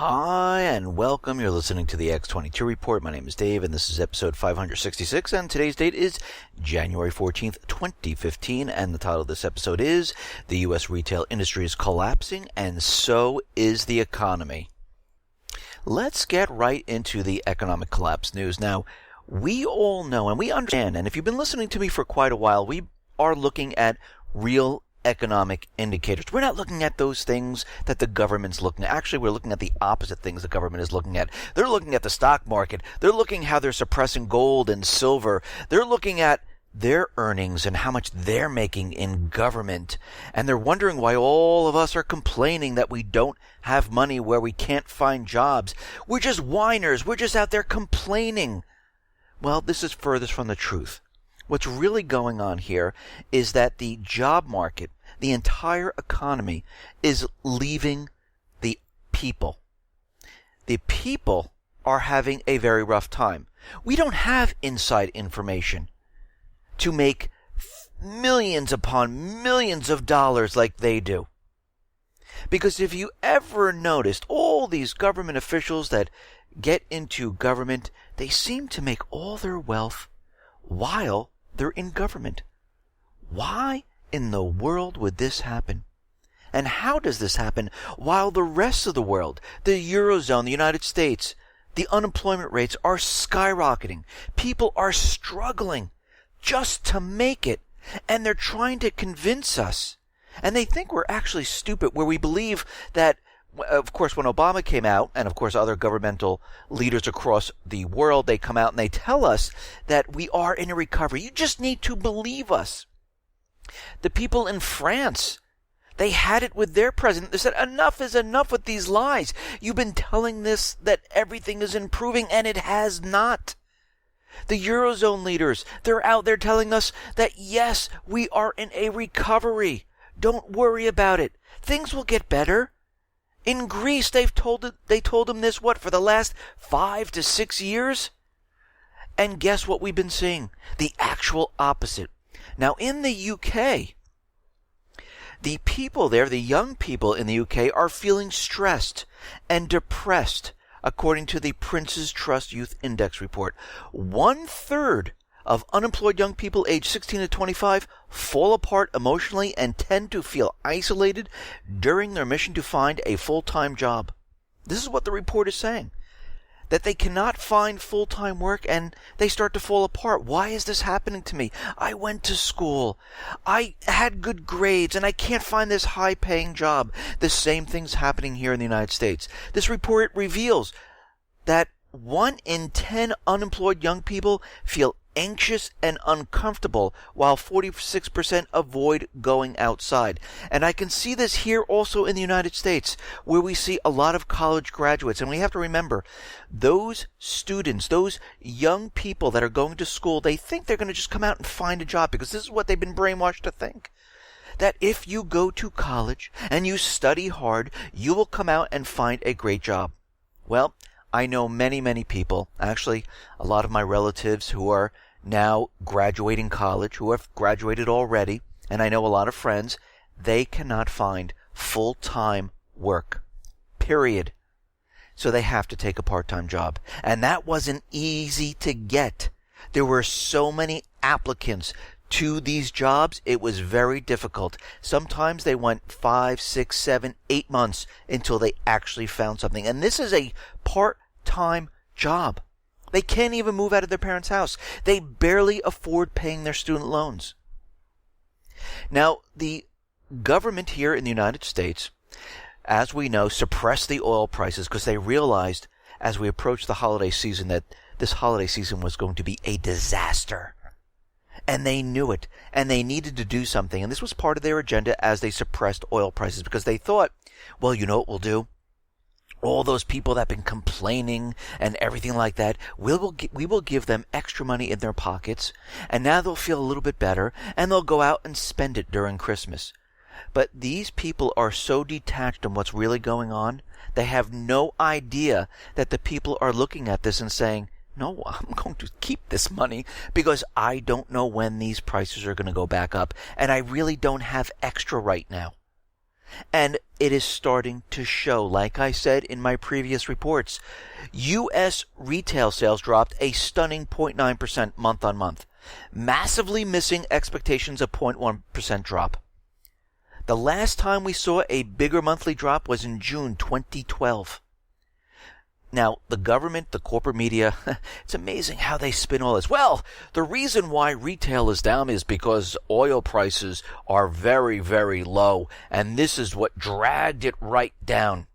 Hi, and welcome. You're listening to the X22 Report. My name is Dave, and this is episode 566, and today's date is January 14th, 2015, and the title of this episode is The U.S. Retail Industry is Collapsing, and So is the Economy. Let's get right into the economic collapse news. Now, we all know, and we understand, and if you've been listening to me for quite a while, we are looking at real economic indicators. We're not looking at those things that the government's looking at. Actually, we're looking at the opposite things the government is looking at. They're looking at the stock market. They're looking how they're suppressing gold and silver. They're looking at their earnings and how much they're making in government. And they're wondering why all of us are complaining that we don't have money, where we can't find jobs. We're just whiners. We're just out there complaining. Well, this is furthest from the truth. What's really going on here is that the job market, the entire economy, is leaving the people. The people are having a very rough time. We don't have inside information to make millions upon millions of dollars like they do. Because if you ever noticed, all these government officials that get into government, they seem to make all their wealth while they're in government. Why in the world would this happen? And how does this happen while the rest of the world, the Eurozone, the United States, the unemployment rates are skyrocketing? People are struggling just to make it, and they're trying to convince us. And they think we're actually stupid, where we believe that, of course, when Obama came out, and of course other governmental leaders across the world, they come out and they tell us that we are in a recovery. You just need to believe us. The people in France, they had it with their president. They said, enough is enough with these lies. You've been telling this that everything is improving, and it has not. The Eurozone leaders, they're out there telling us that, yes, we are in a recovery. Don't worry about it. Things will get better. In Greece, they told them this, for the last 5 to 6 years? And guess what we've been seeing? The actual opposite. Now, in the UK, the people there, the young people in the UK, are feeling stressed and depressed, according to the Prince's Trust Youth Index report. 1/3 of unemployed young people aged 16 to 25 fall apart emotionally and tend to feel isolated during their mission to find a full-time job. This is what the report is saying, that they cannot find full-time work and they start to fall apart. Why is this happening to me? I went to school. I had good grades, and I can't find this high-paying job. The same thing's happening here in the United States. This report reveals that 1 in 10 unemployed young people feel anxious and uncomfortable, while 46% avoid going outside. And I can see this here also in the United States, where we see a lot of college graduates. And we have to remember, those students, those young people that are going to school, they think they're going to just come out and find a job, because this is what they've been brainwashed to think. That if you go to college and you study hard, you will come out and find a great job. Well, I know many people, actually a lot of my relatives who are now graduating college, who have graduated already, and I know a lot of friends, they cannot find full-time work, period. So they have to take a part-time job. And that wasn't easy to get. There were so many applicants to these jobs, it was very difficult. Sometimes they went 5, 6, 7, 8 months until they actually found something. And this is a part-time job. They can't even move out of their parents' house. They barely afford paying their student loans. Now, the government here in the United States, as we know, suppressed the oil prices because they realized as we approached the holiday season that this holiday season was going to be a disaster. And they knew it, and they needed to do something. And this was part of their agenda as they suppressed oil prices, because they thought, well, you know what we'll do? All those people that have been complaining and everything like that, we will give them extra money in their pockets, and now they'll feel a little bit better, and they'll go out and spend it during Christmas. But these people are so detached on what's really going on, they have no idea that the people are looking at this and saying, no, I'm going to keep this money because I don't know when these prices are going to go back up, and I really don't have extra right now. And it is starting to show. Like I said in my previous reports, U.S. retail sales dropped a stunning 0.9% month on month, massively missing expectations of 0.1% drop. The last time we saw a bigger monthly drop was in June 2012. Now, the government, the corporate media, it's amazing how they spin all this. Well, the reason why retail is down is because oil prices are very, very low, and this is what dragged it right down.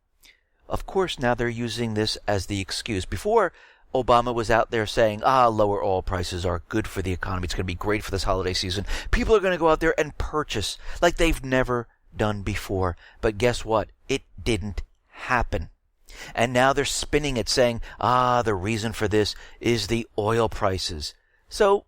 Of course, now they're using this as the excuse. Before, Obama was out there saying, lower oil prices are good for the economy. It's going to be great for this holiday season. People are going to go out there and purchase like they've never done before. But guess what? It didn't happen. And now they're spinning it saying, the reason for this is the oil prices. So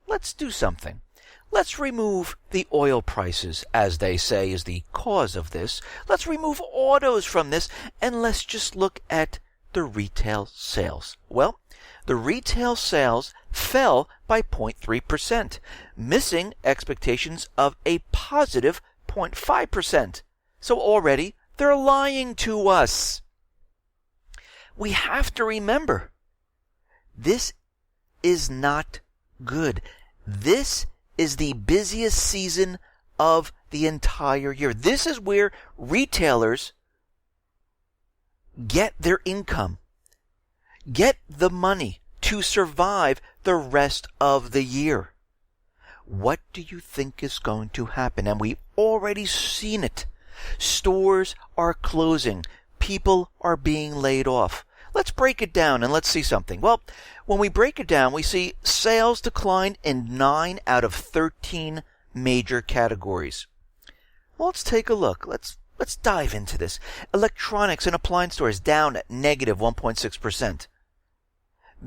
let's do something. Let's remove the oil prices, as they say, is the cause of this. Let's remove autos from this, and let's just look at the retail sales. Well, the retail sales fell by 0.3%, missing expectations of a positive 0.5%. So already they're lying to us. We have to remember, this is not good. This is the busiest season of the entire year. This is where retailers get their income, get the money to survive the rest of the year. What do you think is going to happen? And we've already seen it. Stores are closing. People are being laid off. Let's break it down and let's see something. Well, when we break it down, we see sales decline in 9 out of 13 major categories. Well, let's take a look. Let's dive into this. Electronics and appliance stores down at negative 1.6%.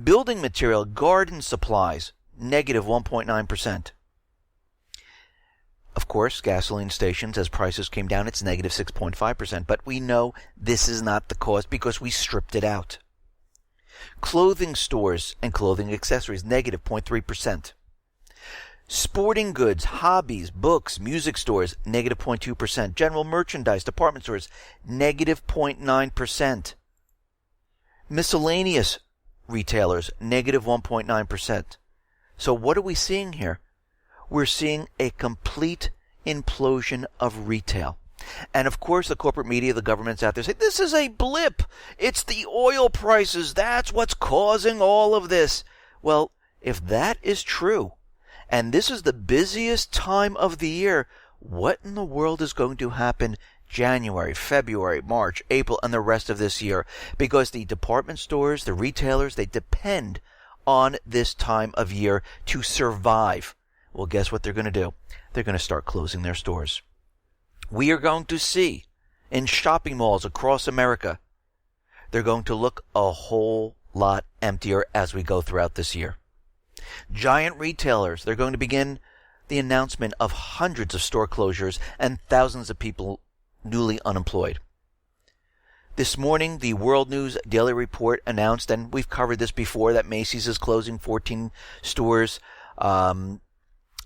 Building material, garden supplies, negative 1.9%. Of course, gasoline stations, as prices came down, it's negative 6.5%. But we know this is not the cause because we stripped it out. Clothing stores and clothing accessories, negative 0.3%. Sporting goods, hobbies, books, music stores, negative 0.2%. General merchandise, department stores, negative 0.9%. Miscellaneous retailers, negative 1.9%. So what are we seeing here? We're seeing a complete implosion of retail. And of course, the corporate media, the government's out there saying, this is a blip. It's the oil prices. That's what's causing all of this. Well, if that is true, and this is the busiest time of the year, what in the world is going to happen January, February, March, April, and the rest of this year? Because the department stores, the retailers, they depend on this time of year to survive. Well, guess what they're going to do? They're going to start closing their stores. We are going to see in shopping malls across America, they're going to look a whole lot emptier as we go throughout this year. Giant retailers, they're going to begin the announcement of hundreds of store closures and thousands of people newly unemployed. This morning, the World News Daily Report announced, and we've covered this before, that Macy's is closing 14 stores.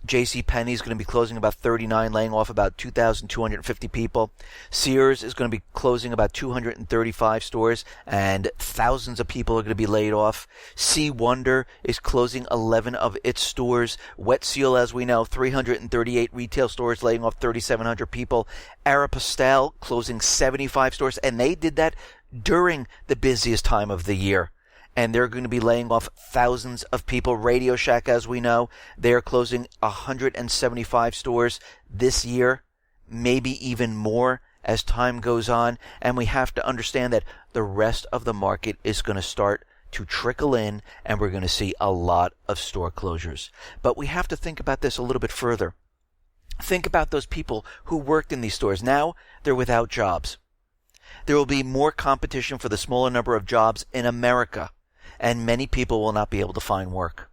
JCPenney is going to be closing about 39, laying off about 2,250 people. Sears is going to be closing about 235 stores, and thousands of people are going to be laid off. C. Wonder is closing 11 of its stores. Wet Seal, as we know, 338 retail stores, laying off 3,700 people. Aeropostale closing 75 stores, and they did that during the busiest time of the year. And they're going to be laying off thousands of people. Radio Shack, as we know, they're closing 175 stores this year, maybe even more as time goes on. And we have to understand that the rest of the market is going to start to trickle in, and we're going to see a lot of store closures. But we have to think about this a little bit further. Think about those people who worked in these stores. Now they're without jobs. There will be more competition for the smaller number of jobs in America, and many people will not be able to find work.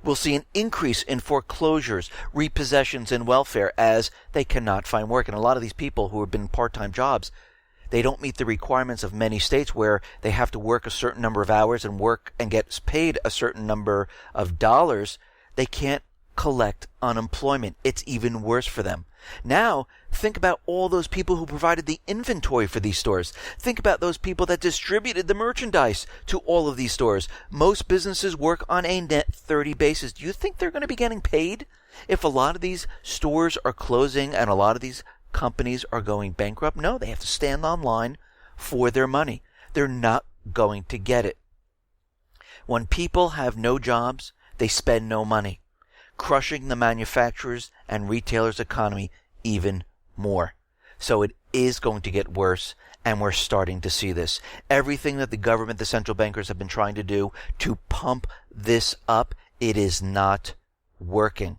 We'll see an increase in foreclosures, repossessions, and welfare as they cannot find work. And a lot of these people who have been part-time jobs, they don't meet the requirements of many states where they have to work a certain number of hours and work and get paid a certain number of dollars. They can't collect unemployment. It's even worse for them. Now, think about all those people who provided the inventory for these stores. Think about those people that distributed the merchandise to all of these stores. Most businesses work on a net 30 basis. Do you think they're going to be getting paid if a lot of these stores are closing and a lot of these companies are going bankrupt? No, they have to stand online for their money. They're not going to get it. When people have no jobs, they spend no money, crushing the manufacturers and retailers' economy even more. So it is going to get worse, and we're starting to see this. Everything that the government, the central bankers have been trying to do to pump this up, it is not working.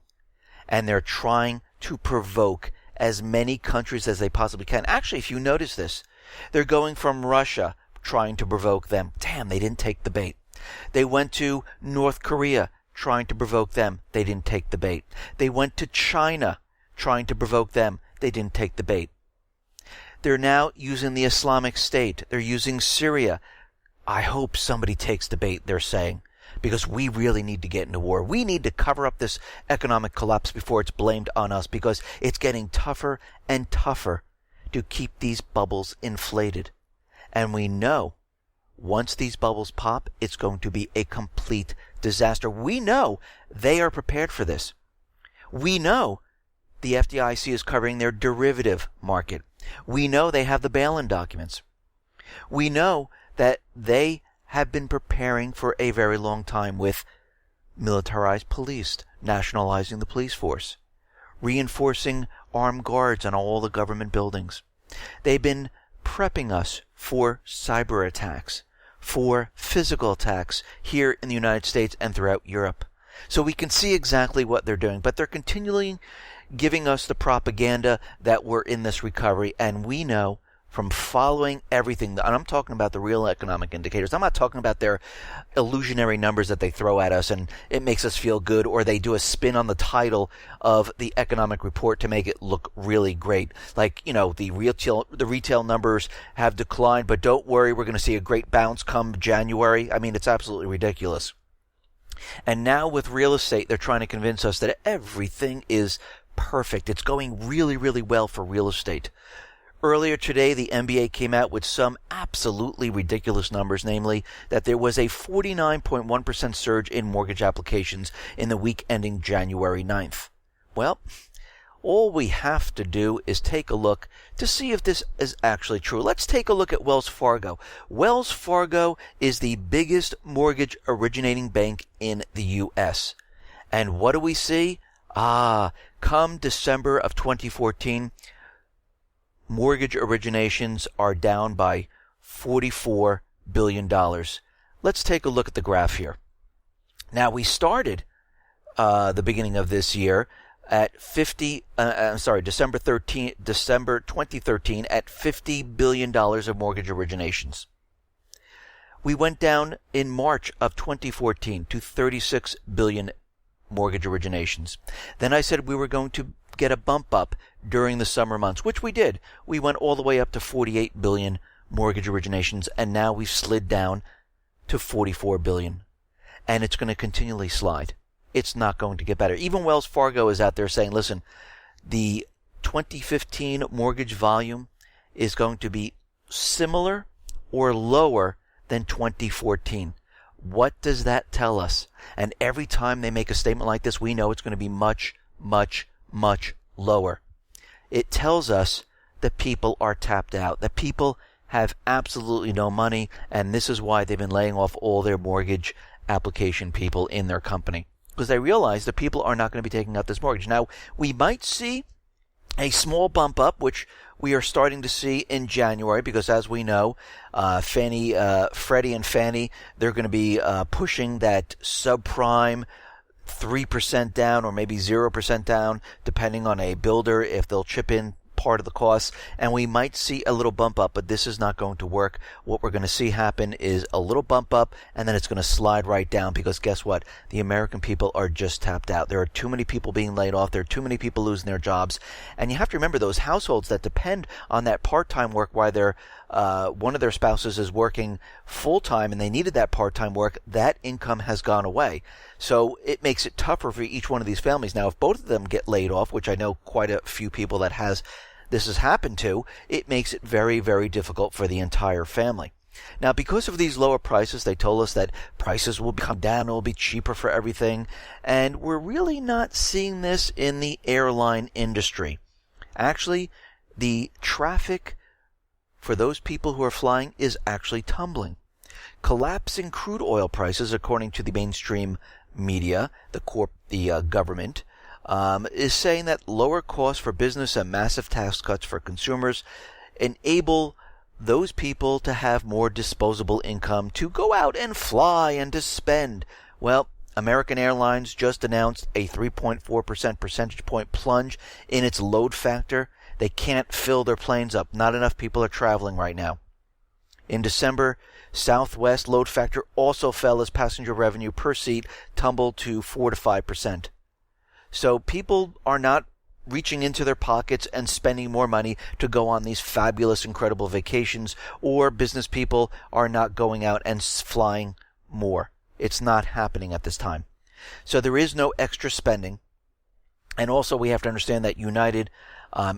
And they're trying to provoke as many countries as they possibly can. Actually, if you notice this, they're going from Russia, trying to provoke them. Damn, they didn't take the bait. They went to North Korea, trying to provoke them. They didn't take the bait. They went to China, trying to provoke them. They didn't take the bait. They're now using the Islamic State. They're using Syria. I hope somebody takes the bait, they're saying, because we really need to get into war. We need to cover up this economic collapse before it's blamed on us, because it's getting tougher and tougher to keep these bubbles inflated. And we know once these bubbles pop, it's going to be a complete disaster. We know they are prepared for this. We know the FDIC is covering their derivative market. We know they have the bail-in documents. We know that they have been preparing for a very long time with militarized police, nationalizing the police force, reinforcing armed guards on all the government buildings. They've been prepping us for cyber attacks, for physical attacks here in the United States and throughout Europe. So we can see exactly what they're doing, but they're continually giving us the propaganda that we're in this recovery, and we know from following everything, and I'm talking about the real economic indicators. I'm not talking about their illusionary numbers that they throw at us and it makes us feel good, or they do a spin on the title of the economic report to make it look really great. Like, the retail numbers have declined, but don't worry, we're going to see a great bounce come January. I mean, it's absolutely ridiculous. And now with real estate, they're trying to convince us that everything is perfect. It's going really, really well for real estate. Earlier today, the NBA came out with some absolutely ridiculous numbers, namely that there was a 49.1% surge in mortgage applications in the week ending January 9th. Well, all we have to do is take a look to see if this is actually true. Let's take a look at Wells Fargo. Wells Fargo is the biggest mortgage originating bank in the U.S. And what do we see? Come December of 2014, mortgage originations are down by $44 billion. Let's take a look at the graph here. Now, we started the beginning of this year at December 2013 at $50 billion of mortgage originations. We went down in March of 2014 to 36 billion mortgage originations. Then I said we were going to get a bump up during the summer months, which we did. We went all the way up to 48 billion mortgage originations, and now we've slid down to 44 billion. And it's going to continually slide. It's not going to get better. Even Wells Fargo is out there saying, listen, the 2015 mortgage volume is going to be similar or lower than 2014. What does that tell us? And every time they make a statement like this, we know it's going to be much, much, much lower. It tells us that people are tapped out, that people have absolutely no money, and this is why they've been laying off all their mortgage application people in their company, because they realize that people are not going to be taking out this mortgage. Now, we might see a small bump up, which we are starting to see in January, because as we know, Freddie and Fannie, they're going to be pushing that subprime 3% down or maybe 0% down, depending on a builder, if they'll chip in part of the costs, and we might see a little bump up, but this is not going to work. What we're going to see happen is a little bump up, and then it's going to slide right down, because guess what? The American people are just tapped out. There are too many people being laid off. There are too many people losing their jobs. And you have to remember those households that depend on that part-time work while one of their spouses is working full-time and they needed that part-time work, that income has gone away. So it makes it tougher for each one of these families. Now, if both of them get laid off, which I know quite a few people that this has happened to, it makes it very, very difficult for the entire family. Now, because of these lower prices, they told us that prices will come down, it will be cheaper for everything, and we're really not seeing this in the airline industry. Actually, the traffic for those people who are flying is actually tumbling. Collapsing crude oil prices, according to the mainstream media, the government, is saying that lower costs for business and massive tax cuts for consumers enable those people to have more disposable income to go out and fly and to spend. Well, American Airlines just announced a 3.4% percentage point plunge in its load factor. They can't fill their planes up. Not enough people are traveling right now. In December, Southwest load factor also fell as passenger revenue per seat tumbled to 4 to 5%. So people are not reaching into their pockets and spending more money to go on these fabulous, incredible vacations, or business people are not going out and flying more. It's not happening at this time. So there is no extra spending. And also we have to understand that United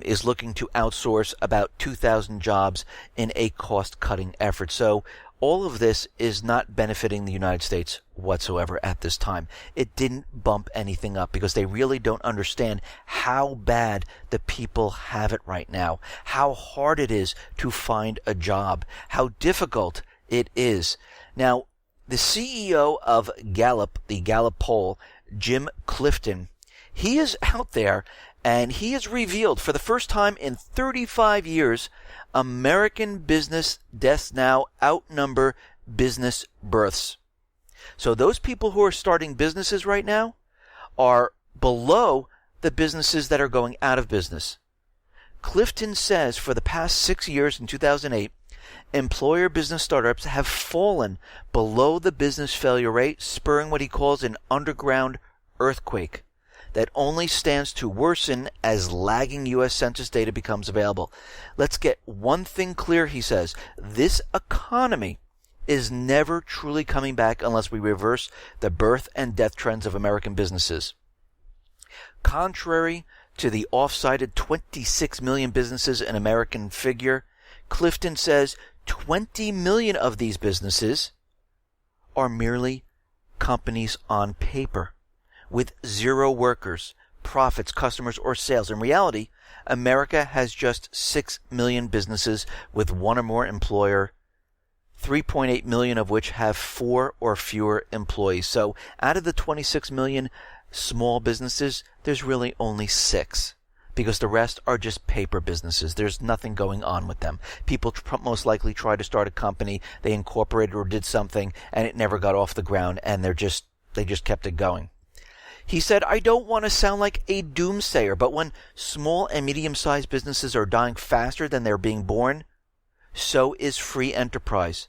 is looking to outsource about 2,000 jobs in a cost-cutting effort. So all of this is not benefiting the United States whatsoever at this time. It didn't bump anything up because they really don't understand how bad the people have it right now, how hard it is to find a job, how difficult it is. Now, the CEO of Gallup, the Gallup poll, Jim Clifton, he is out there and he has revealed for the first time in 35 years, American business deaths now outnumber business births. So those people who are starting businesses right now are below the businesses that are going out of business. Clifton says for the past 6 years in 2008, employer business startups have fallen below the business failure rate, spurring what he calls an underground earthquake that only stands to worsen as lagging U.S. Census data becomes available. Let's get one thing clear, he says. This economy is never truly coming back unless we reverse the birth and death trends of American businesses. Contrary to the oft-cited 26 million businesses in American figure, Clifton says 20 million of these businesses are merely companies on paper, with zero workers, profits, customers, or sales. In reality, America has just 6 million businesses with one or more employer, 3.8 million of which have 4 or fewer employees. So out of the 26 million small businesses, there's really only 6, because the rest are just paper businesses. There's nothing going on with them. People most likely try to start a company, they incorporated or did something, and it never got off the ground, and they just kept it going. He said, I don't want to sound like a doomsayer, but when small and medium-sized businesses are dying faster than they're being born, so is free enterprise.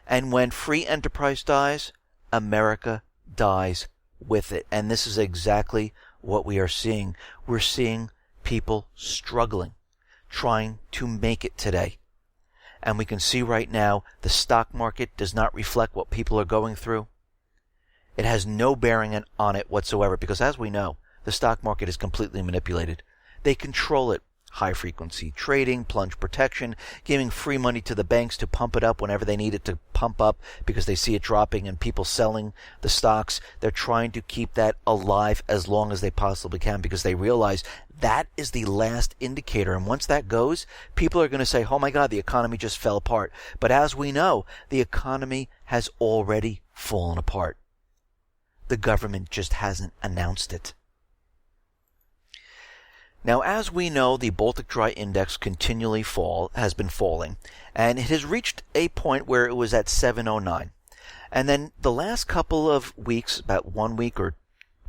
And when free enterprise dies, America dies with it. And this is exactly what we are seeing. We're seeing people struggling, trying to make it today. And we can see right now the stock market does not reflect what people are going through. It has no bearing on it whatsoever because, as we know, the stock market is completely manipulated. They control it. High-frequency trading, plunge protection, giving free money to the banks to pump it up whenever they need it to pump up because they see it dropping and people selling the stocks. They're trying to keep that alive as long as they possibly can because they realize that is the last indicator. And once that goes, people are going to say, oh my God, the economy just fell apart. But as we know, the economy has already fallen apart. The government just hasn't announced it. Now, as we know, the Baltic Dry Index continually has been falling, and it has reached a point where it was at 709. And then the last couple of weeks, about 1 week or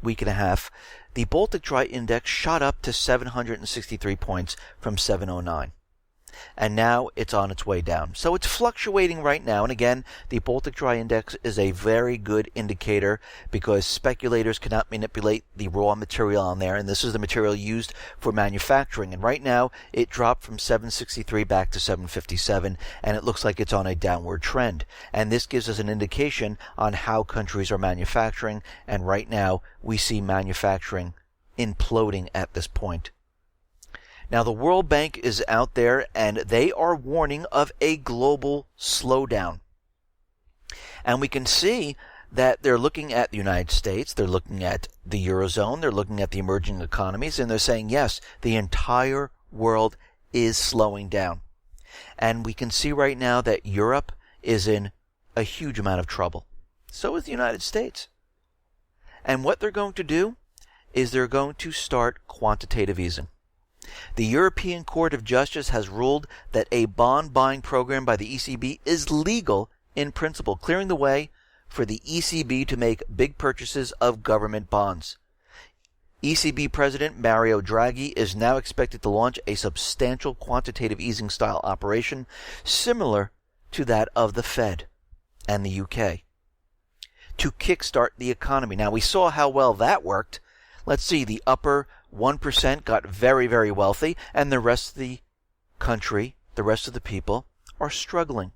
week and a half, the Baltic Dry Index shot up to 763 points from 709. And now it's on its way down. So it's fluctuating right now. And again, the Baltic Dry Index is a very good indicator because speculators cannot manipulate the raw material on there. And this is the material used for manufacturing. And right now, it dropped from 763 back to 757. And it looks like it's on a downward trend. And this gives us an indication on how countries are manufacturing. And right now, we see manufacturing imploding at this point. Now, the World Bank is out there, and they are warning of a global slowdown. And we can see that they're looking at the United States, they're looking at the Eurozone, they're looking at the emerging economies, and they're saying, yes, the entire world is slowing down. And we can see right now that Europe is in a huge amount of trouble. So is the United States. And what they're going to do is they're going to start quantitative easing. The European Court of Justice has ruled that a bond buying program by the ECB is legal in principle, clearing the way for the ECB to make big purchases of government bonds. ECB President Mario Draghi is now expected to launch a substantial quantitative easing style operation similar to that of the Fed and the UK to kickstart the economy. Now, we saw how well that worked. Let's see, the upper 1% got very, very wealthy, and the rest of the country, the rest of the people, are struggling.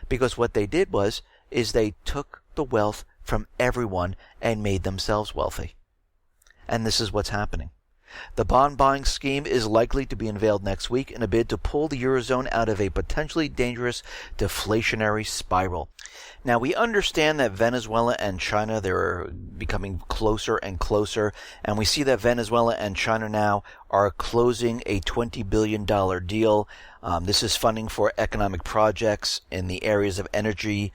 Because what they did is they took the wealth from everyone and made themselves wealthy. And this is what's happening. The bond buying scheme is likely to be unveiled next week in a bid to pull the Eurozone out of a potentially dangerous deflationary spiral. Now, we understand that Venezuela and China, they're becoming closer and closer, and we see that Venezuela and China now are closing a $20 billion deal. This is funding for economic projects in the areas of energy,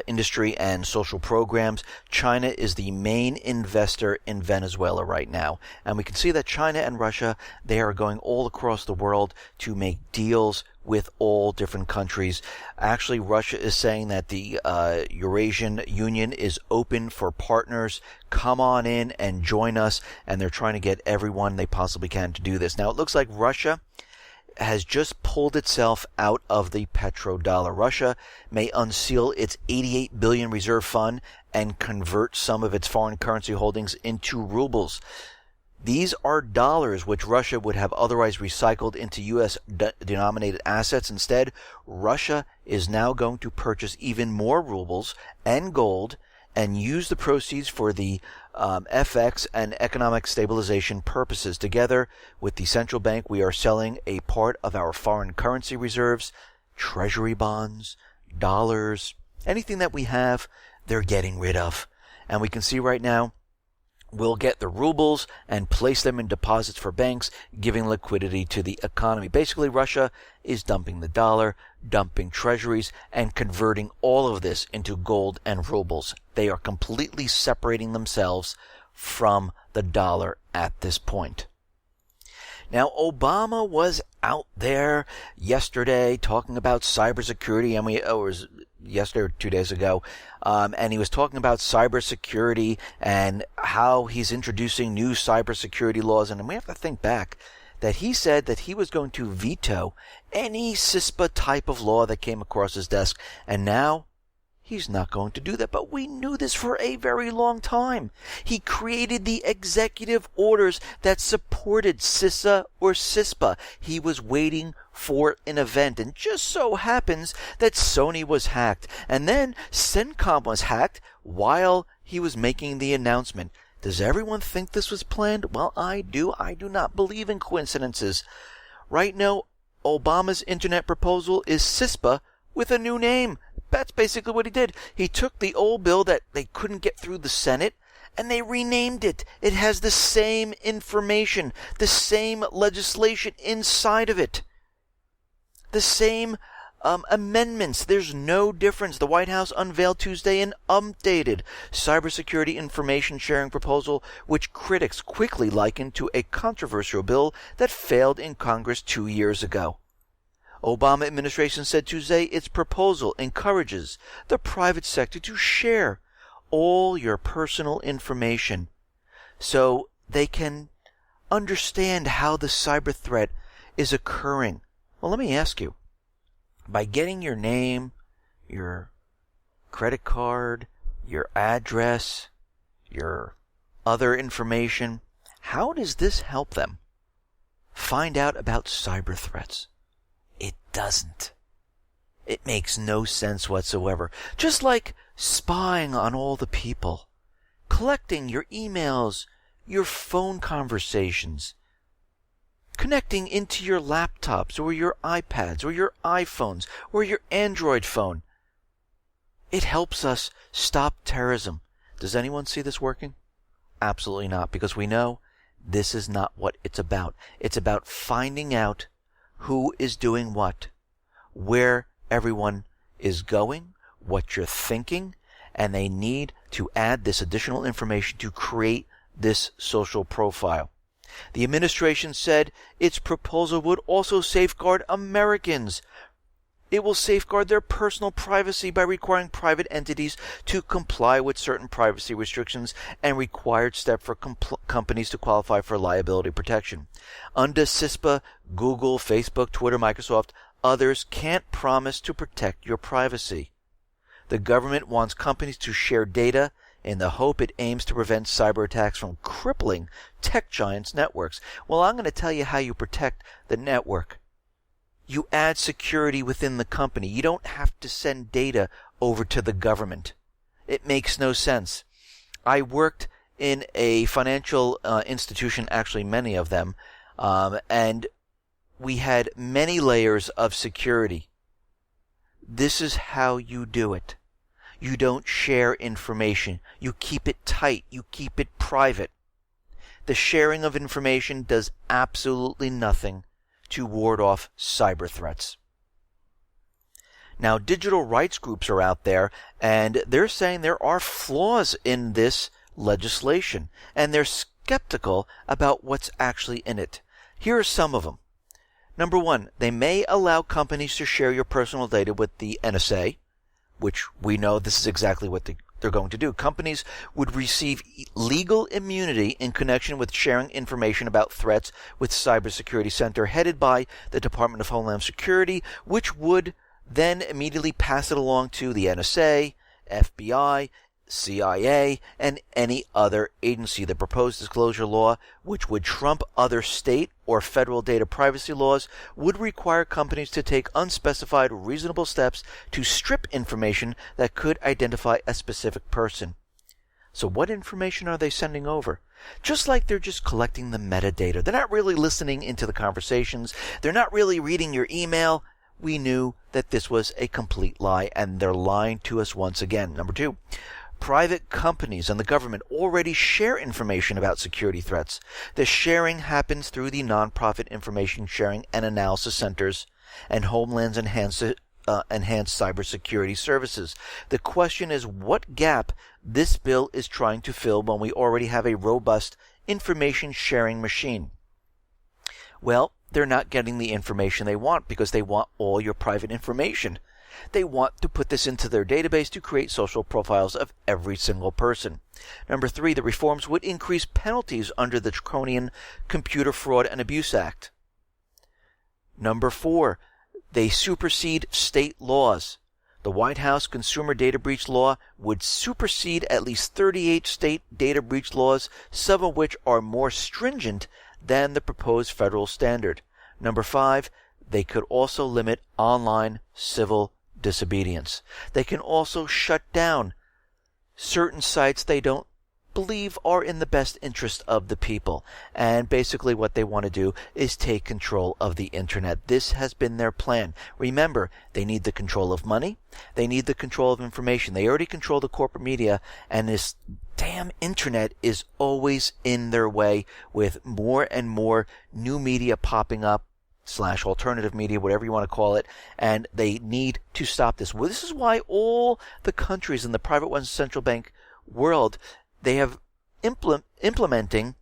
industry, and social programs. China is the main investor in Venezuela right now. And we can see that China and Russia, they are going all across the world to make deals with all different countries. Actually, Russia is saying that the Eurasian Union is open for partners. Come on in and join us. And they're trying to get everyone they possibly can to do this. Now, it looks like Russia has just pulled itself out of the petrodollar. Russia may unseal its $88 billion reserve fund and convert some of its foreign currency holdings into rubles. These are dollars which Russia would have otherwise recycled into U.S. denominated assets. Instead, Russia is now going to purchase even more rubles and gold and use the proceeds for the FX and economic stabilization purposes. Together with the central bank, we are selling a part of our foreign currency reserves, treasury bonds, dollars, anything that we have, they're getting rid of. And we can see right now, we'll get the rubles and place them in deposits for banks, giving liquidity to the economy. Basically, Russia is dumping the dollar, dumping treasuries, and converting all of this into gold and rubles. They are completely separating themselves from the dollar at this point. Now, Obama was out there yesterday talking about cybersecurity, and it was yesterday or 2 days ago, and he was talking about cybersecurity and how he's introducing new cybersecurity laws. And we have to think back that he said that he was going to veto any CISPA type of law that came across his desk, and now he's not going to do that. But we knew this for a very long time. He created the executive orders that supported CISA or CISPA. He was waiting for an event, and just so happens that Sony was hacked, and then CENTCOM was hacked while he was making the announcement. Does everyone think this was planned? Well, I do. I do not believe in coincidences. Right now, Obama's internet proposal is CISPA with a new name. That's basically what he did. He took the old bill that they couldn't get through the Senate, and they renamed it. It has the same information, the same legislation inside of it, the same amendments. There's no difference. The White House unveiled Tuesday an updated cybersecurity information sharing proposal, which critics quickly likened to a controversial bill that failed in Congress 2 years ago. Obama administration said Tuesday its proposal encourages the private sector to share all your personal information so they can understand how the cyber threat is occurring. Well, let me ask you, by getting your name, your credit card, your address, your other information, how does this help them find out about cyber threats? It doesn't. It makes no sense whatsoever. Just like spying on all the people, collecting your emails, your phone conversations, connecting into your laptops or your iPads or your iPhones or your Android phone. It helps us stop terrorism. Does anyone see this working? Absolutely not, because we know this is not what it's about. It's about finding out who is doing what, where everyone is going, what you're thinking, and they need to add this additional information to create this social profile. The administration said its proposal would also safeguard Americans. It will safeguard their personal privacy by requiring private entities to comply with certain privacy restrictions and required step for companies to qualify for liability protection. Under CISPA, Google, Facebook, Twitter, Microsoft, others can't promise to protect your privacy. The government wants companies to share data in the hope it aims to prevent cyber attacks from crippling tech giants' networks. Well, I'm going to tell you how you protect the network. You add security within the company. You don't have to send data over to the government. It makes no sense. I worked in a financial institution, actually many of them, and we had many layers of security. This is how you do it. You don't share information. You keep it tight. You keep it private. The sharing of information does absolutely nothing to ward off cyber threats. Now, digital rights groups are out there, and they're saying there are flaws in this legislation, and they're skeptical about what's actually in it. Here are some of them. Number one, they may allow companies to share your personal data with the NSA, which we know this is exactly what they're going to do. Companies would receive legal immunity in connection with sharing information about threats with Cybersecurity Center headed by the Department of Homeland Security, which would then immediately pass it along to the NSA, FBI, CIA, and any other agency. The proposed disclosure law, which would trump other state or federal data privacy laws, would require companies to take unspecified reasonable steps to strip information that could identify a specific person. So what information are they sending over? Just like they're just collecting the metadata. They're not really listening into the conversations. They're not really reading your email. We knew that this was a complete lie, and they're lying to us once again. Number two, private companies and the government already share information about security threats. The sharing happens through the nonprofit information sharing and analysis centers and Homeland's enhanced cybersecurity services. The question is what gap this bill is trying to fill when we already have a robust information sharing machine. Well, they're not getting the information they want because they want all your private information. They want to put this into their database to create social profiles of every single person. Number three, the reforms would increase penalties under the draconian Computer Fraud and Abuse Act. Number four, they supersede state laws. The White House Consumer Data Breach Law would supersede at least 38 state data breach laws, some of which are more stringent than the proposed federal standard. Number five, they could also limit online civil disobedience. They can also shut down certain sites they don't believe are in the best interest of the people. And basically what they want to do is take control of the internet. This has been their plan. Remember, they need the control of money. They need the control of information. They already control the corporate media, and this damn internet is always in their way with more and more new media popping up, / alternative media, whatever you want to call it, and they need to stop this. Well, this is why all the countries in the private one central bank world, they have implementing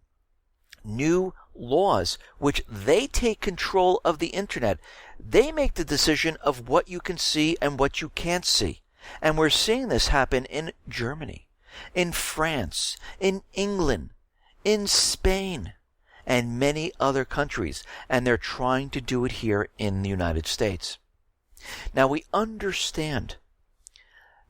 new laws, which they take control of the internet. They make the decision of what you can see and what you can't see. And we're seeing this happen in Germany, in France, in England, in Spain and many other countries, and they're trying to do it here in the United States. Now, we understand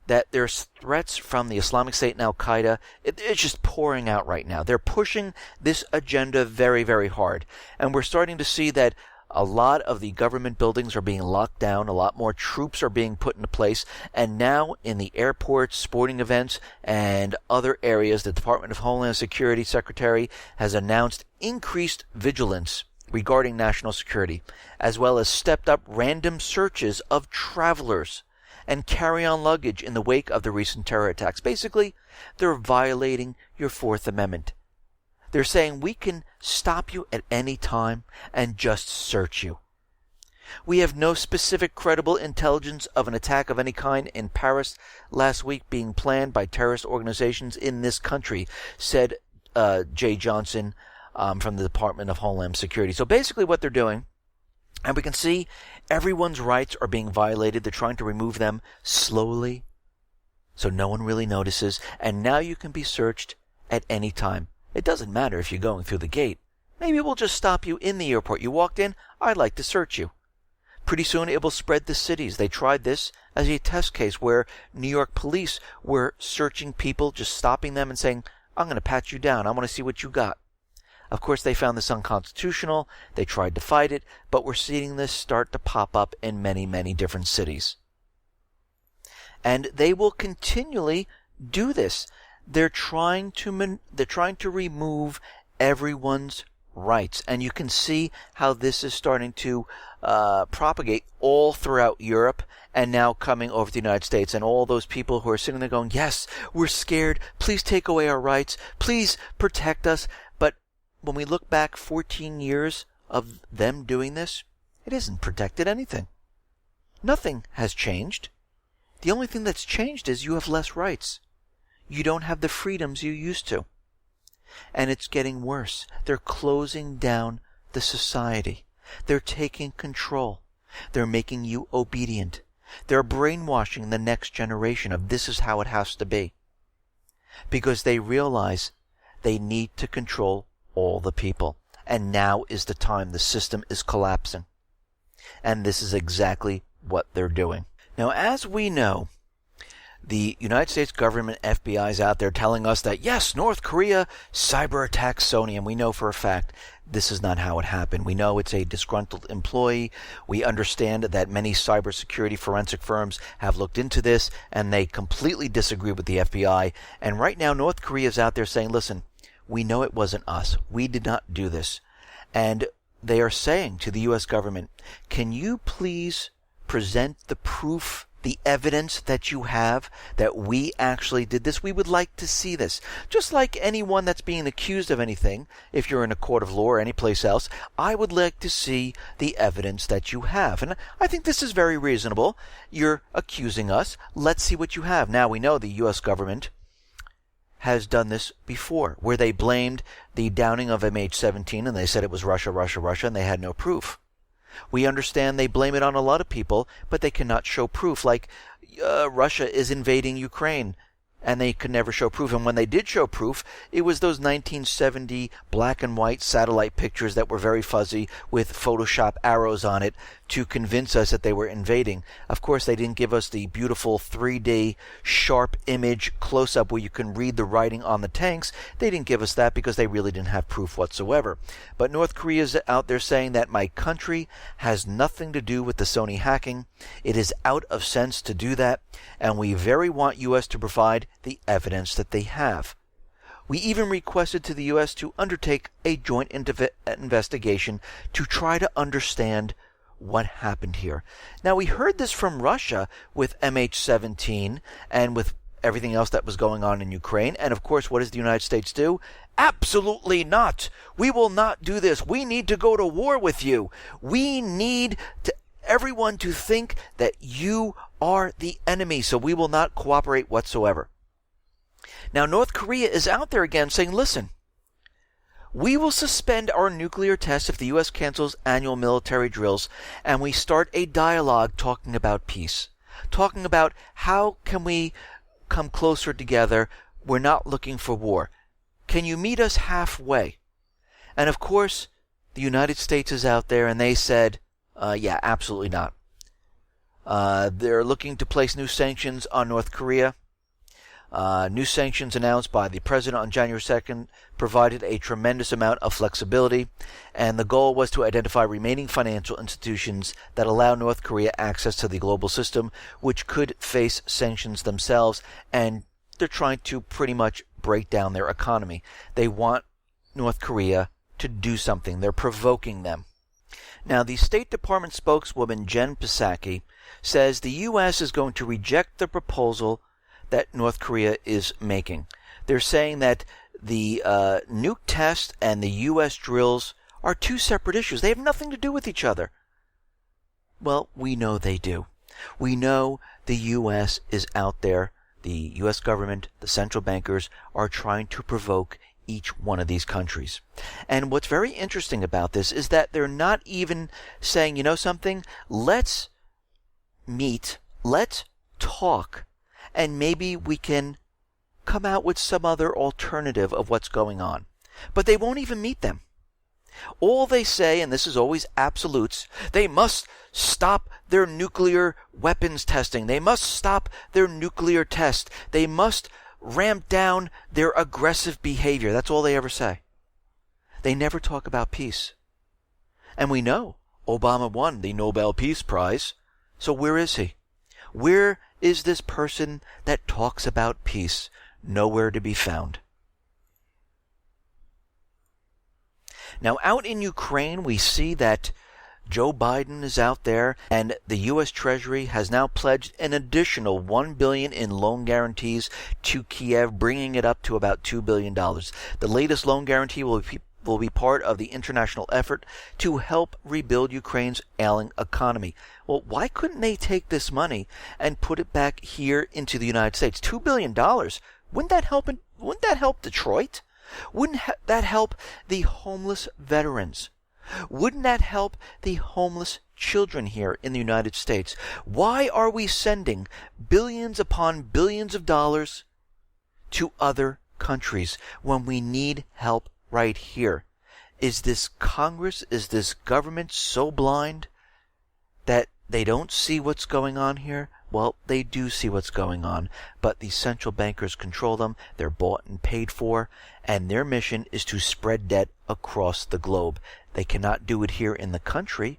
that there's threats from the Islamic State and al-Qaeda. It's just pouring out right now. They're pushing this agenda very, very hard. And we're starting to see that a lot of the government buildings are being locked down. A lot more troops are being put into place. And now in the airports, sporting events, and other areas, the Department of Homeland Security Secretary has announced increased vigilance regarding national security, as well as stepped up random searches of travelers and carry-on luggage in the wake of the recent terror attacks. Basically, they're violating your Fourth Amendment. They're saying we can stop you at any time and just search you. We have no specific credible intelligence of an attack of any kind in Paris last week being planned by terrorist organizations in this country, said Jay Johnson from the Department of Homeland Security. So basically what they're doing, and we can see everyone's rights are being violated. They're trying to remove them slowly so no one really notices. And now you can be searched at any time. It doesn't matter if you're going through the gate. Maybe we'll just stop you in the airport. You walked in, I'd like to search you. Pretty soon it will spread the cities. They tried this as a test case where New York police were searching people, just stopping them and saying, I'm going to pat you down. I want to see what you got. Of course, they found this unconstitutional. They tried to fight it, but we're seeing this start to pop up in many, many different cities. And they will continually do this. They're trying to remove everyone's rights, and you can see how this is starting to propagate all throughout Europe and now coming over to the United States. And all those people who are sitting there going, yes, we're scared. Please take away our rights. Please protect us. But when we look back 14 years of them doing this, it hasn't protected anything. Nothing has changed. The only thing that's changed is you have less rights. You don't have the freedoms you used to. And it's getting worse. They're closing down the society. They're taking control. They're making you obedient. They're brainwashing the next generation of this is how it has to be. Because they realize they need to control all the people. And now is the time. The system is collapsing. And this is exactly what they're doing. Now, as we know, the United States government FBI is out there telling us that, yes, North Korea cyber attacked Sony, and we know for a fact this is not how it happened. We know it's a disgruntled employee. We understand that many cybersecurity forensic firms have looked into this, and they completely disagree with the FBI. And right now, North Korea is out there saying, listen, we know it wasn't us. We did not do this. And they are saying to the U.S. government, can you please present the proof, the evidence that you have that we actually did this? We would like to see this. Just like anyone that's being accused of anything, if you're in a court of law or any place else, I would like to see the evidence that you have. And I think this is very reasonable. You're accusing us. Let's see what you have. Now, we know the U.S. government has done this before, where they blamed the downing of MH17 and they said it was Russia, and they had no proof. We understand they blame it on a lot of people, but they cannot show proof. Like Russia is invading Ukraine, and they could never show proof. And when they did show proof, it was those 1970 black and white satellite pictures that were very fuzzy with Photoshop arrows on it to convince us that they were invading. Of course, they didn't give us the beautiful 3D sharp image close-up where you can read the writing on the tanks. They didn't give us that because they really didn't have proof whatsoever. But North Korea is out there saying that my country has nothing to do with the Sony hacking. It is out of sense to do that, and we very want U.S. to provide the evidence that they have. We even requested to the U.S. to undertake a joint investigation to try to understand what happened here. Now, we heard this from Russia with MH17 and with everything else that was going on in Ukraine. And of course, what does the United States do? Absolutely not. We will not do this. We need to go to war with you. We need everyone to think that you are the enemy, so we will not cooperate whatsoever. Now, North Korea is out there again saying, listen, we will suspend our nuclear tests if the U.S. cancels annual military drills and we start a dialogue talking about peace, talking about how can we come closer together. We're not looking for war. can you meet us halfway? And of course, the United States is out there and they said, yeah, absolutely not. They're looking to place new sanctions on North Korea. New sanctions announced by the president on January 2nd provided a tremendous amount of flexibility, and the goal was to identify remaining financial institutions that allow North Korea access to the global system, which could face sanctions themselves, and they're trying to pretty much break down their economy. They want North Korea to do something. They're provoking them. Now, the State Department spokeswoman Jen Psaki says the U.S. is going to reject the proposal that North Korea is making. They're saying that the nuke test and the U.S. drills are two separate issues. They have nothing to do with each other. Well, we know they do. We know the U.S. is out there. The U.S. government, the central bankers, are trying to provoke each one of these countries. And what's very interesting about this is that they're not even saying, you know something, let's meet, let's talk, and maybe we can come out with some other alternative of what's going on. But they won't even meet them. All they say, and this is always absolutes, they must stop their nuclear weapons testing. They must stop their nuclear test. They must ramp down their aggressive behavior. That's all they ever say. They never talk about peace. And we know Obama won the Nobel Peace Prize. So where is he? Where is this person that talks about peace? Nowhere to be found. Now, out in Ukraine, we see that Joe Biden is out there, and the U.S. Treasury has now pledged an additional $1 billion in loan guarantees to Kiev, bringing it up to about $2 billion. The latest loan guarantee will be part of the international effort to help rebuild Ukraine's ailing economy. Well, why couldn't they take this money and put it back here into the United States? $2 billion. Wouldn't that help? Wouldn't that help Detroit? Wouldn't that help the homeless veterans? Wouldn't that help the homeless children here in the United States? Why are we sending billions upon billions of dollars to other countries when we need help right here? Is this Congress, is this government so blind that they don't see what's going on here? Well, they do see what's going on, but the central bankers control them. They're bought and paid for, and their mission is to spread debt across the globe. They cannot do it here in the country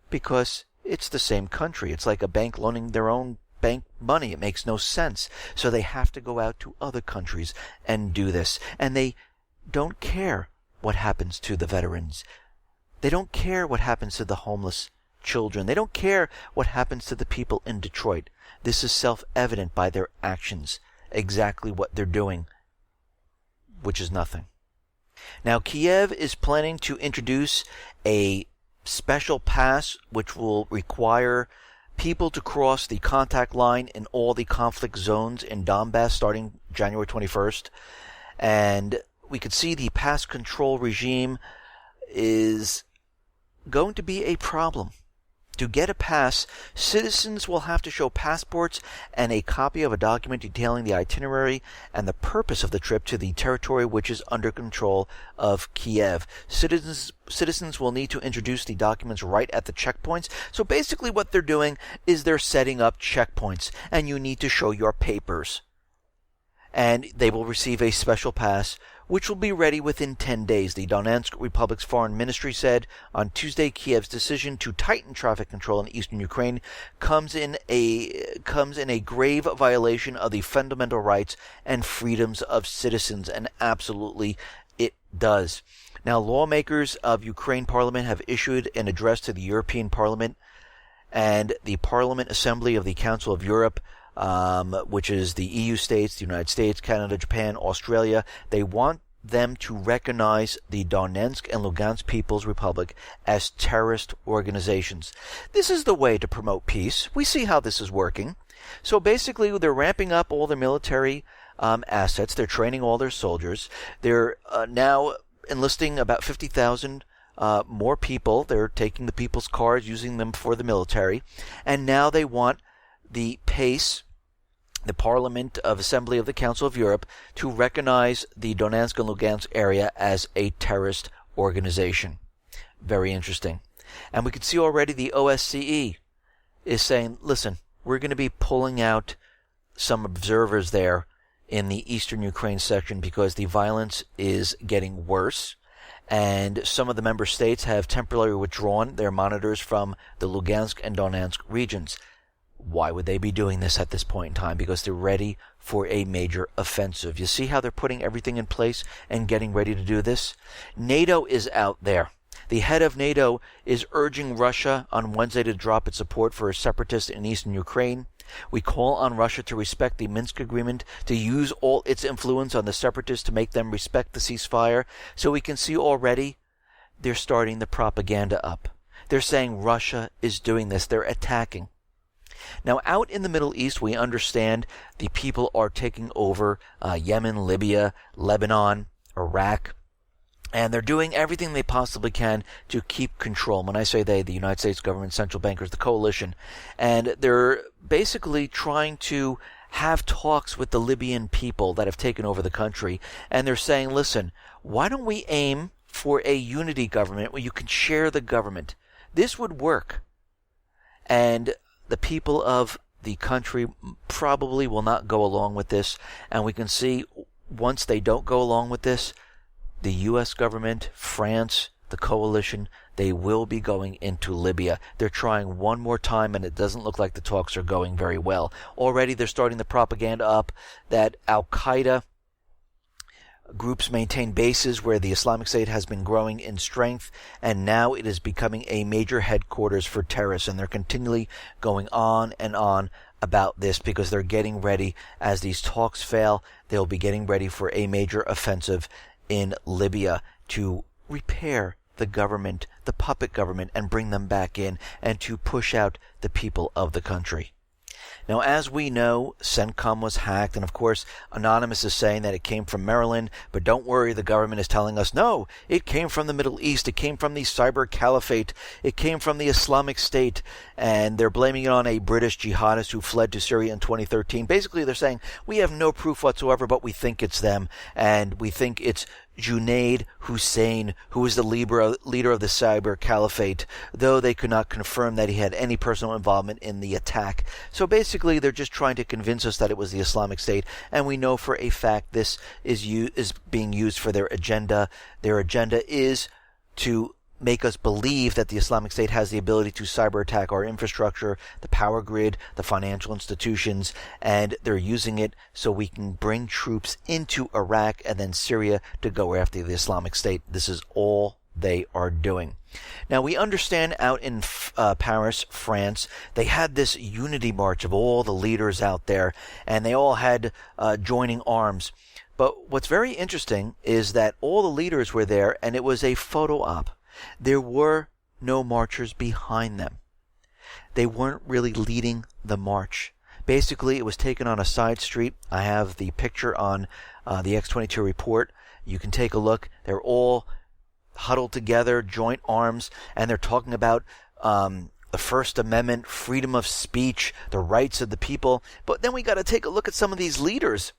because it's the same country. It's like a bank loaning their own bank money. It makes no sense. So they have to go out to other countries and do this. And they don't care what happens to the veterans. They don't care what happens to the homeless children. They don't care what happens to the people in Detroit. This is self-evident by their actions, exactly what they're doing, which is nothing. Now, Kiev is planning to introduce a special pass which will require people to cross the contact line in all the conflict zones in Donbass starting January 21st. And we could see the pass control regime is going to be a problem. To get a pass, citizens will have to show passports and a copy of a document detailing the itinerary and the purpose of the trip to the territory which is under control of Kiev. Citizens will need to introduce the documents right at the checkpoints. So basically what they're doing is they're setting up checkpoints, and you need to show your papers. And they will receive a special pass, which will be ready within 10 days. The Donetsk Republic's foreign ministry said on Tuesday Kiev's decision to tighten traffic control in eastern Ukraine comes in a grave violation of the fundamental rights and freedoms of citizens, and absolutely it does. Now, lawmakers of Ukraine Parliament have issued an address to the European Parliament and the Parliament Assembly of the Council of Europe, which is the EU states, the United States, Canada, Japan, Australia. They want them to recognize the Donetsk and Lugansk People's Republic as terrorist organizations. This is the way to promote peace. We see how this is working. So basically, they're ramping up all their military assets. They're training all their soldiers. They're now enlisting about 50,000 more people. They're taking the people's cars, using them for the military. And now they want the pace the Parliament of Assembly of the Council of Europe to recognize the Donetsk and Lugansk area as a terrorist organization. Very interesting. And we can see already the OSCE is saying, listen, we're going to be pulling out some observers there in the eastern Ukraine section because the violence is getting worse. And some of the member states have temporarily withdrawn their monitors from the Lugansk and Donetsk regions. Why would they be doing this at this point in time? Because they're ready for a major offensive. You see how they're putting everything in place and getting ready to do this? NATO is out there. The head of NATO is urging Russia on Wednesday to drop its support for separatists in eastern Ukraine. We call on Russia to respect the Minsk agreement, to use all its influence on the separatists to make them respect the ceasefire. So we can see already they're starting the propaganda up. They're saying Russia is doing this. They're attacking. Now, out in the Middle East, we understand the people are taking over Yemen, Libya, Lebanon, Iraq, and they're doing everything they possibly can to keep control. When I say they, the United States government, central bankers, the coalition, and they're basically trying to have talks with the Libyan people that have taken over the country, and they're saying, listen, why don't we aim for a unity government where you can share the government? This would work. And the people of the country probably will not go along with this, and we can see once they don't go along with this, the U.S. government, France, the coalition, they will be going into Libya. They're trying one more time, and it doesn't look like the talks are going very well. Already they're starting the propaganda up that al-Qaeda groups maintain bases where the Islamic State has been growing in strength, and now it is becoming a major headquarters for terrorists, and they're continually going on and on about this because they're getting ready. As these talks fail, they'll be getting ready for a major offensive in Libya to repair the government, the puppet government, and bring them back in and to push out the people of the country. Now, as we know, CENTCOM was hacked, and of course, Anonymous is saying that it came from Maryland, but don't worry, the government is telling us, no, it came from the Middle East, it came from the cyber caliphate, it came from the Islamic State, and they're blaming it on a British jihadist who fled to Syria in 2013. Basically, they're saying, we have no proof whatsoever, but we think it's them, and we think it's Junaid Hussein, who was the leader of the cyber caliphate, though they could not confirm that he had any personal involvement in the attack. So basically, they're just trying to convince us that it was the Islamic State, and we know for a fact this is being used for their agenda. Their agenda is to make us believe that the Islamic State has the ability to cyber attack our infrastructure, the power grid, the financial institutions, and they're using it so we can bring troops into Iraq and then Syria to go after the Islamic State. This is all they are doing. Now, we understand out in Paris, France, they had this unity march of all the leaders out there, and they all had joining arms. But what's very interesting is that all the leaders were there, and it was a photo op. There were no marchers behind them. They weren't really leading the march. Basically, it was taken on a side street. I have the picture on the X22 report. You can take a look. They're all huddled together, joint arms, and they're talking about the First Amendment, freedom of speech, the rights of the people. But then we got to take a look at some of these leaders.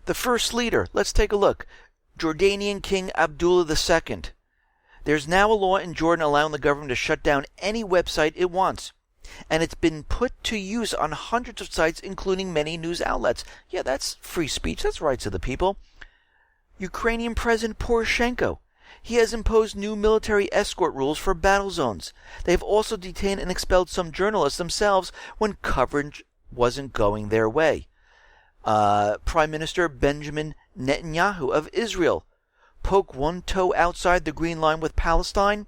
The first leader, let's take a look. Jordanian King Abdullah II. There's now a law in Jordan allowing the government to shut down any website it wants. And it's been put to use on hundreds of sites, including many news outlets. Yeah, that's free speech. That's rights of the people. Ukrainian President Poroshenko. He has imposed new military escort rules for battle zones. They've also detained and expelled some journalists themselves when coverage wasn't going their way. Prime Minister Benjamin Netanyahu of Israel. Poke one toe outside the green line with Palestine,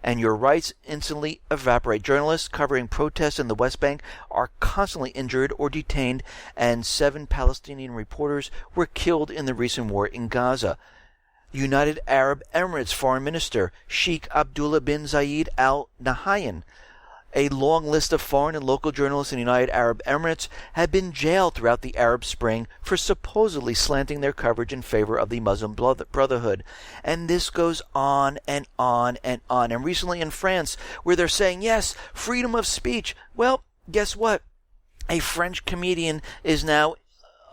and your rights instantly evaporate. Journalists covering protests in the West Bank are constantly injured or detained, and 7 Palestinian reporters were killed in the recent war in Gaza. United Arab Emirates Foreign Minister Sheikh Abdullah bin Zayed Al Nahyan. A long list of foreign and local journalists in the United Arab Emirates have been jailed throughout the Arab Spring for supposedly slanting their coverage in favor of the Muslim Brotherhood. And this goes on and on and on. And recently in France, where they're saying, yes, freedom of speech. Well, guess what? A French comedian is now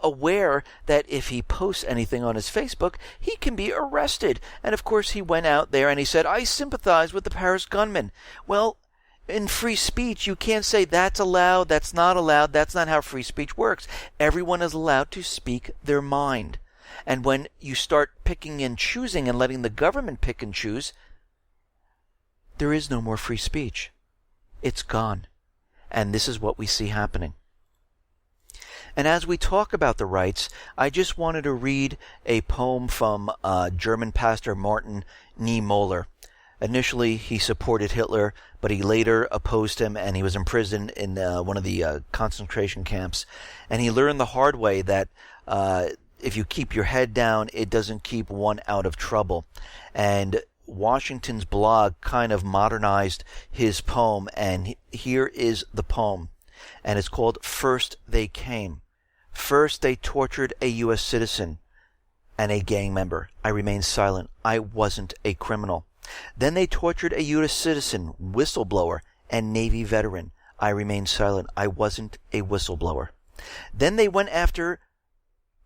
aware that if he posts anything on his Facebook, he can be arrested. And of course he went out there and he said, I sympathize with the Paris gunman. Well, in free speech, you can't say that's allowed, that's not allowed. That's not how free speech works. Everyone is allowed to speak their mind. And when you start picking and choosing and letting the government pick and choose, there is no more free speech. It's gone. And this is what we see happening. And as we talk about the rights, I just wanted to read a poem from German pastor Martin Niemöller. Initially, he supported Hitler, but he later opposed him, and he was imprisoned in one of the concentration camps. And he learned the hard way that if you keep your head down, it doesn't keep one out of trouble. And Washington's blog kind of modernized his poem, and here is the poem. And it's called First They Came. First they tortured a U.S. citizen and a gang member. I remained silent. I wasn't a criminal. Then they tortured a U.S. citizen, whistleblower, and Navy veteran. I remained silent. I wasn't a whistleblower. Then they went after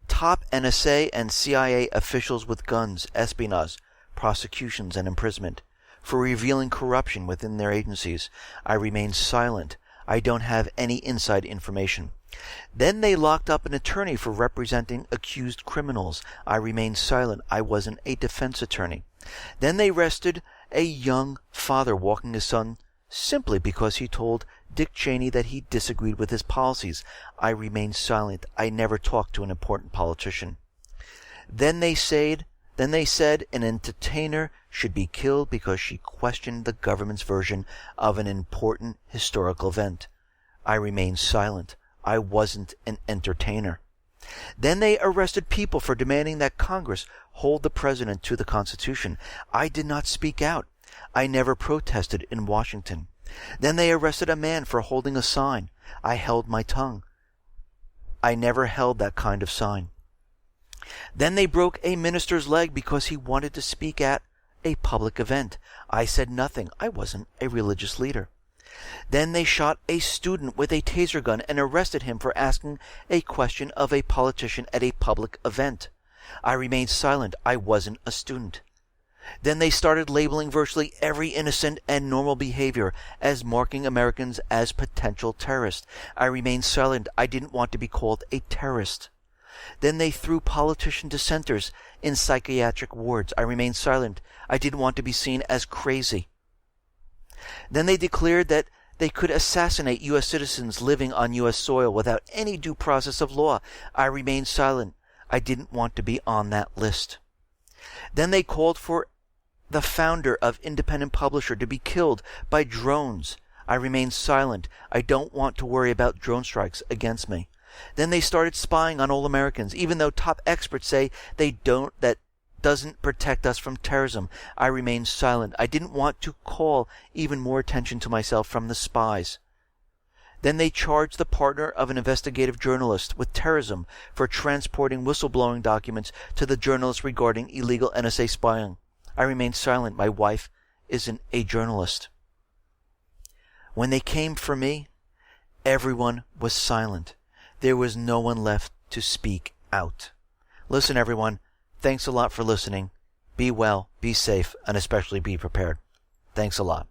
top NSA and CIA officials with guns, espionage, prosecutions, and imprisonment for revealing corruption within their agencies. I remained silent. I don't have any inside information. Then they locked up an attorney for representing accused criminals. I remained silent. I wasn't a defense attorney. Then they arrested a young father walking his son simply because he told Dick Cheney that he disagreed with his policies. I remained silent. I never talked to an important politician. Then they said an entertainer should be killed because she questioned the government's version of an important historical event. I remained silent. I wasn't an entertainer. Then they arrested people for demanding that Congress hold the president to the Constitution. I did not speak out. I never protested in Washington. Then they arrested a man for holding a sign. I held my tongue. I never held that kind of sign. Then they broke a minister's leg because he wanted to speak at a public event. I said nothing. I wasn't a religious leader. Then they shot a student with a taser gun and arrested him for asking a question of a politician at a public event. I remained silent. I wasn't a student. Then they started labeling virtually every innocent and normal behavior as marking Americans as potential terrorists. I remained silent. I didn't want to be called a terrorist. Then they threw politician dissenters in psychiatric wards. I remained silent. I didn't want to be seen as crazy. Then they declared that they could assassinate U.S. citizens living on U.S. soil without any due process of law. I remained silent. I didn't want to be on that list. Then they called for the founder of Independent Publisher to be killed by drones. I remained silent. I don't want to worry about drone strikes against me. Then they started spying on all Americans, even though top experts say that doesn't protect us from terrorism. I remained silent. I didn't want to call even more attention to myself from the spies. Then they charged the partner of an investigative journalist with terrorism for transporting whistleblowing documents to the journalist regarding illegal NSA spying. I remained silent. My wife isn't a journalist. When they came for me, everyone was silent. There was no one left to speak out. Listen, everyone, thanks a lot for listening. Be well, be safe, and especially be prepared. Thanks a lot.